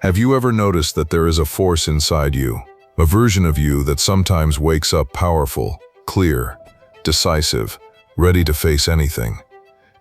Have you ever noticed that there is a force inside you, a version of you that sometimes wakes up powerful, clear, decisive, ready to face anything?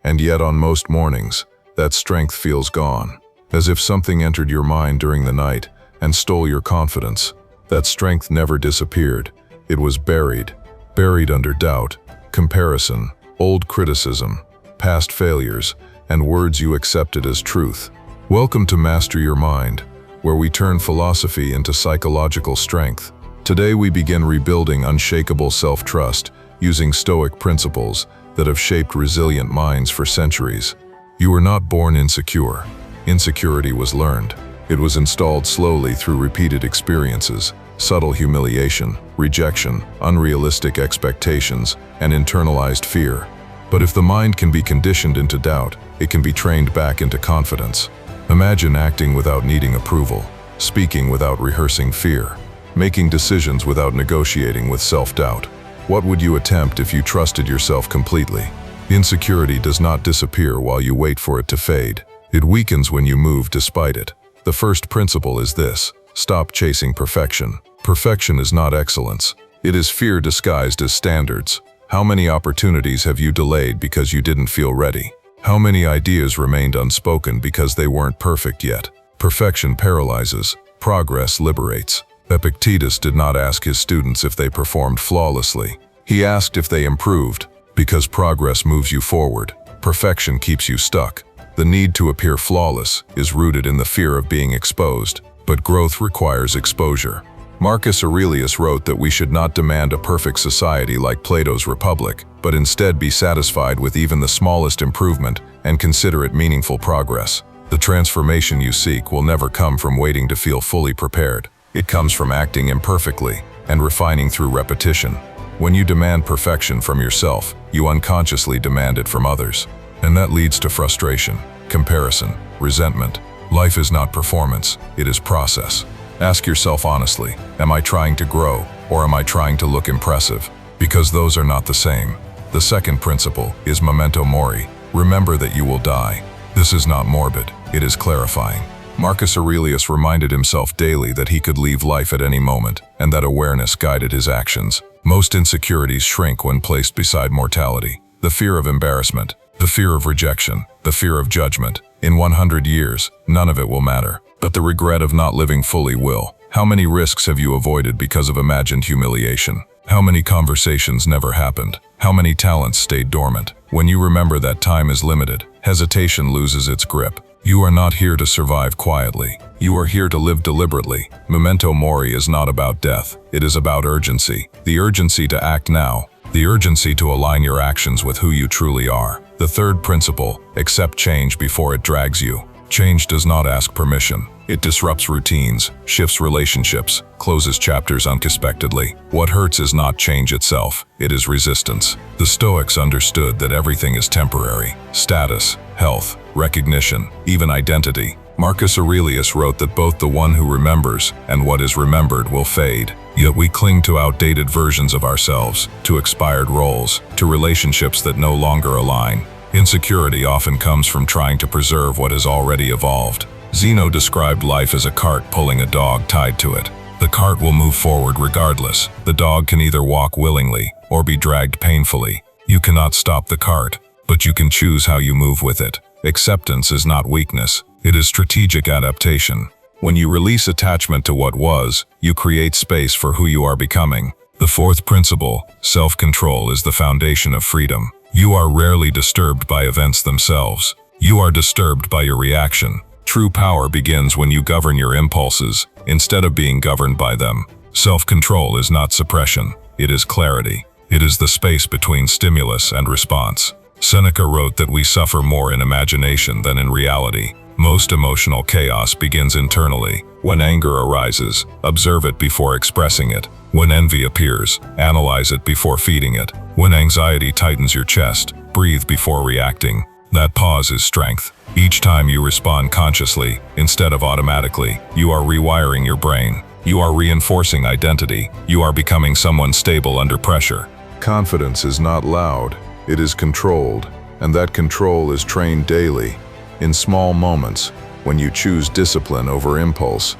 And yet on most mornings, that strength feels gone, as if something entered your mind during the night and stole your confidence. That strength never disappeared. It was buried under doubt, comparison, old criticism, past failures, and words you accepted as truth. Welcome to Master Your Mind, where we turn philosophy into psychological strength. Today we begin rebuilding unshakable self-trust using Stoic principles that have shaped resilient minds for centuries. You were not born insecure. Insecurity was learned. It was installed slowly through repeated experiences, subtle humiliation, rejection, unrealistic expectations, and internalized fear. But if the mind can be conditioned into doubt, it can be trained back into confidence. Imagine acting without needing approval, speaking without rehearsing fear, making decisions without negotiating with self-doubt. What would you attempt if you trusted yourself completely? Insecurity does not disappear while you wait for it to fade. It weakens when you move despite it. The first principle is this: stop chasing perfection. Perfection is not excellence. It is fear disguised as standards. How many opportunities have you delayed because you didn't feel ready? How many ideas remained unspoken because they weren't perfect yet? Perfection paralyzes. Progress liberates. Epictetus did not ask his students if they performed flawlessly. He asked if they improved, because progress moves you forward. Perfection keeps you stuck. The need to appear flawless is rooted in the fear of being exposed, but growth requires exposure. Marcus Aurelius wrote that we should not demand a perfect society like Plato's Republic, but instead be satisfied with even the smallest improvement and consider it meaningful progress. The transformation you seek will never come from waiting to feel fully prepared. It comes from acting imperfectly and refining through repetition. When you demand perfection from yourself, you unconsciously demand it from others. And that leads to frustration, comparison, resentment. Life is not performance, it is process. Ask yourself honestly, am I trying to grow or am I trying to look impressive? Because those are not the same. The second principle is Memento Mori. Remember that you will die. This is not morbid, it is clarifying. Marcus Aurelius reminded himself daily that he could leave life at any moment, and that awareness guided his actions. Most insecurities shrink when placed beside mortality. The fear of embarrassment, the fear of rejection, the fear of judgment. In 100 years, none of it will matter. But the regret of not living fully will. How many risks have you avoided because of imagined humiliation? How many conversations never happened? How many talents stayed dormant? When you remember that time is limited, hesitation loses its grip. You are not here to survive quietly. You are here to live deliberately. Memento Mori is not about death. It is about urgency. The urgency to act now. The urgency to align your actions with who you truly are. The third principle: accept change before it drags you. Change does not ask permission. It disrupts routines, shifts relationships, closes chapters unexpectedly. What hurts is not change itself, it is resistance. The Stoics understood that everything is temporary: status, health, recognition, even identity. Marcus Aurelius wrote that both the one who remembers and what is remembered will fade. Yet we cling to outdated versions of ourselves, to expired roles, to relationships that no longer align. Insecurity often comes from trying to preserve what has already evolved. Zeno described life as a cart pulling a dog tied to it. The cart will move forward regardless. The dog can either walk willingly or be dragged painfully. You cannot stop the cart, but you can choose how you move with it. Acceptance is not weakness, it is strategic adaptation. When you release attachment to what was, you create space for who you are becoming. The fourth principle, self-control, is the foundation of freedom. You are rarely disturbed by events themselves. You are disturbed by your reaction. True power begins when you govern your impulses, instead of being governed by them. Self-control is not suppression, it is clarity. It is the space between stimulus and response. Seneca wrote that we suffer more in imagination than in reality. Most emotional chaos begins internally. When anger arises, observe it before expressing it. When envy appears, analyze it before feeding it. When anxiety tightens your chest, breathe before reacting. That pause is strength. Each time you respond consciously, instead of automatically, you are rewiring your brain. You are reinforcing identity. You are becoming someone stable under pressure. Confidence is not loud, it is controlled, and that control is trained daily. In small moments, when you choose discipline over impulse.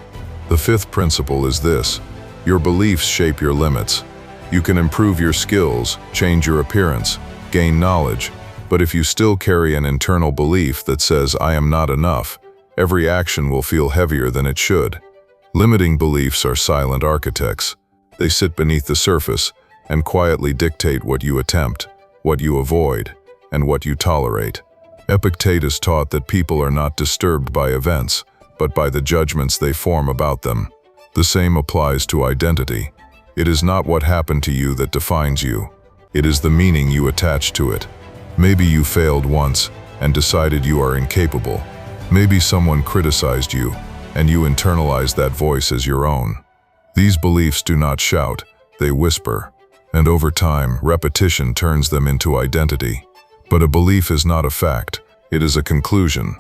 The fifth principle is this: your beliefs shape your limits. You can improve your skills, change your appearance, gain knowledge, but if you still carry an internal belief that says, "I am not enough," every action will feel heavier than it should. Limiting beliefs are silent architects. They sit beneath the surface and quietly dictate what you attempt, what you avoid, and what you tolerate. Epictetus taught that people are not disturbed by events, but by the judgments they form about them. The same applies to identity. It is not what happened to you that defines you. It is the meaning you attach to it. Maybe you failed once and decided you are incapable. Maybe someone criticized you and you internalized that voice as your own. These beliefs do not shout, they whisper. And over time, repetition turns them into identity. But a belief is not a fact, it is a conclusion.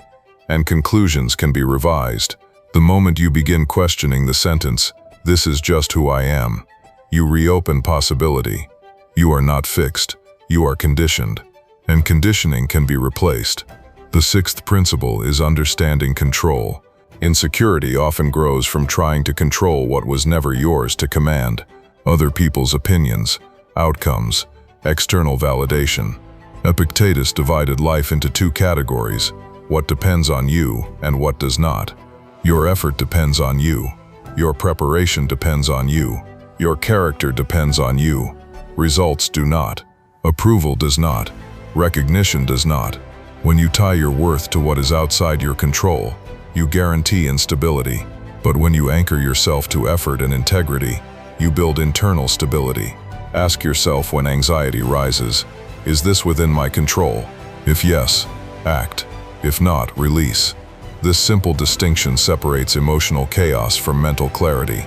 And conclusions can be revised. The moment you begin questioning the sentence, "This is just who I am," you reopen possibility. You are not fixed, you are conditioned. And conditioning can be replaced. The sixth principle is understanding control. Insecurity often grows from trying to control what was never yours to command: other people's opinions, outcomes, external validation. Epictetus divided life into two categories: what depends on you and what does not. Your effort depends on you. Your preparation depends on you. Your character depends on you. Results do not. Approval does not. Recognition does not. When you tie your worth to what is outside your control, you guarantee instability. But when you anchor yourself to effort and integrity, you build internal stability. Ask yourself when anxiety rises, is this within my control? If yes, act. If not, release. This simple distinction separates emotional chaos from mental clarity.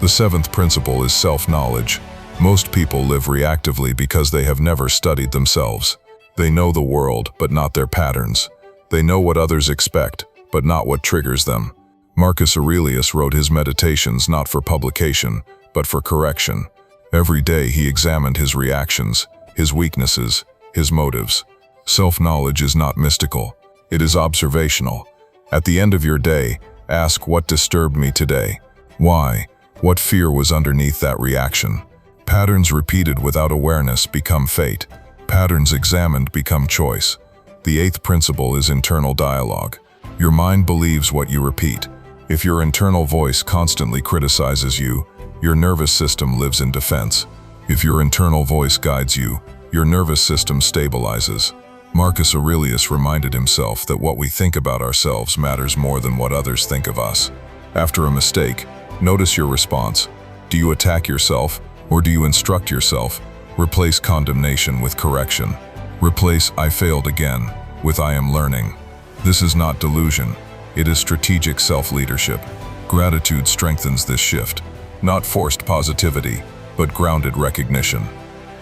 The seventh principle is self-knowledge. Most people live reactively because they have never studied themselves. They know the world, but not their patterns. They know what others expect, but not what triggers them. Marcus Aurelius wrote his meditations not for publication, but for correction. Every day he examined his reactions, his weaknesses, his motives. Self-knowledge is not mystical, it is observational. At the end of your day, ask, what disturbed me today? Why? What fear was underneath that reaction? Patterns repeated without awareness become fate. Patterns examined become choice. The eighth principle is internal dialogue. Your mind believes what you repeat. If your internal voice constantly criticizes you, your nervous system lives in defense. If your internal voice guides you, your nervous system stabilizes. Marcus Aurelius reminded himself that what we think about ourselves matters more than what others think of us. After a mistake, notice your response. Do you attack yourself, or do you instruct yourself? Replace condemnation with correction. Replace "I failed again" with "I am learning." This is not delusion. It is strategic self-leadership. Gratitude strengthens this shift. Not forced positivity, but grounded recognition.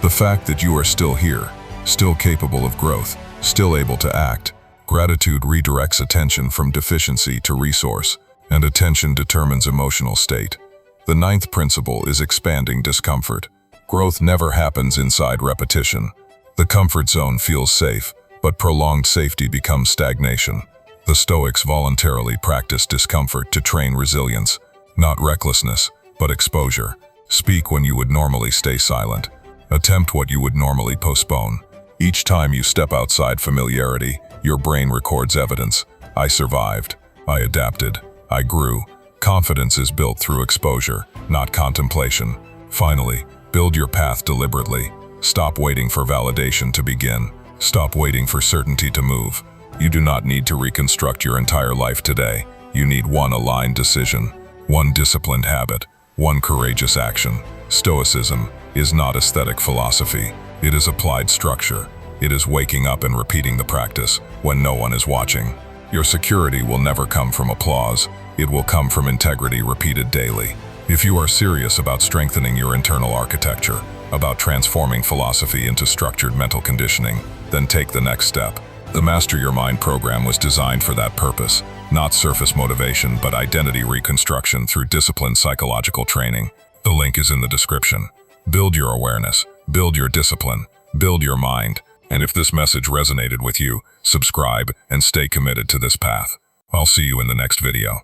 The fact that you are still here, still capable of growth, still able to act. Gratitude redirects attention from deficiency to resource, and attention determines emotional state. The ninth principle is expanding discomfort. Growth never happens inside repetition. The comfort zone feels safe, but prolonged safety becomes stagnation. The Stoics voluntarily practiced discomfort to train resilience, not recklessness, but exposure. Speak when you would normally stay silent. Attempt what you would normally postpone. Each time you step outside familiarity, your brain records evidence. I survived. I adapted. I grew. Confidence is built through exposure, not contemplation. Finally, build your path deliberately. Stop waiting for validation to begin. Stop waiting for certainty to move. You do not need to reconstruct your entire life today. You need one aligned decision, one disciplined habit, one courageous action. Stoicism is not aesthetic philosophy. It is applied structure. It is waking up and repeating the practice when no one is watching. Your security will never come from applause. It will come from integrity repeated daily. If you are serious about strengthening your internal architecture, about transforming philosophy into structured mental conditioning, then take the next step. The Master Your Mind program was designed for that purpose, not surface motivation, but identity reconstruction through disciplined psychological training. The link is in the description. Build your awareness, build your discipline, build your mind, and if this message resonated with you, subscribe and stay committed to this path. I'll see you in the next video.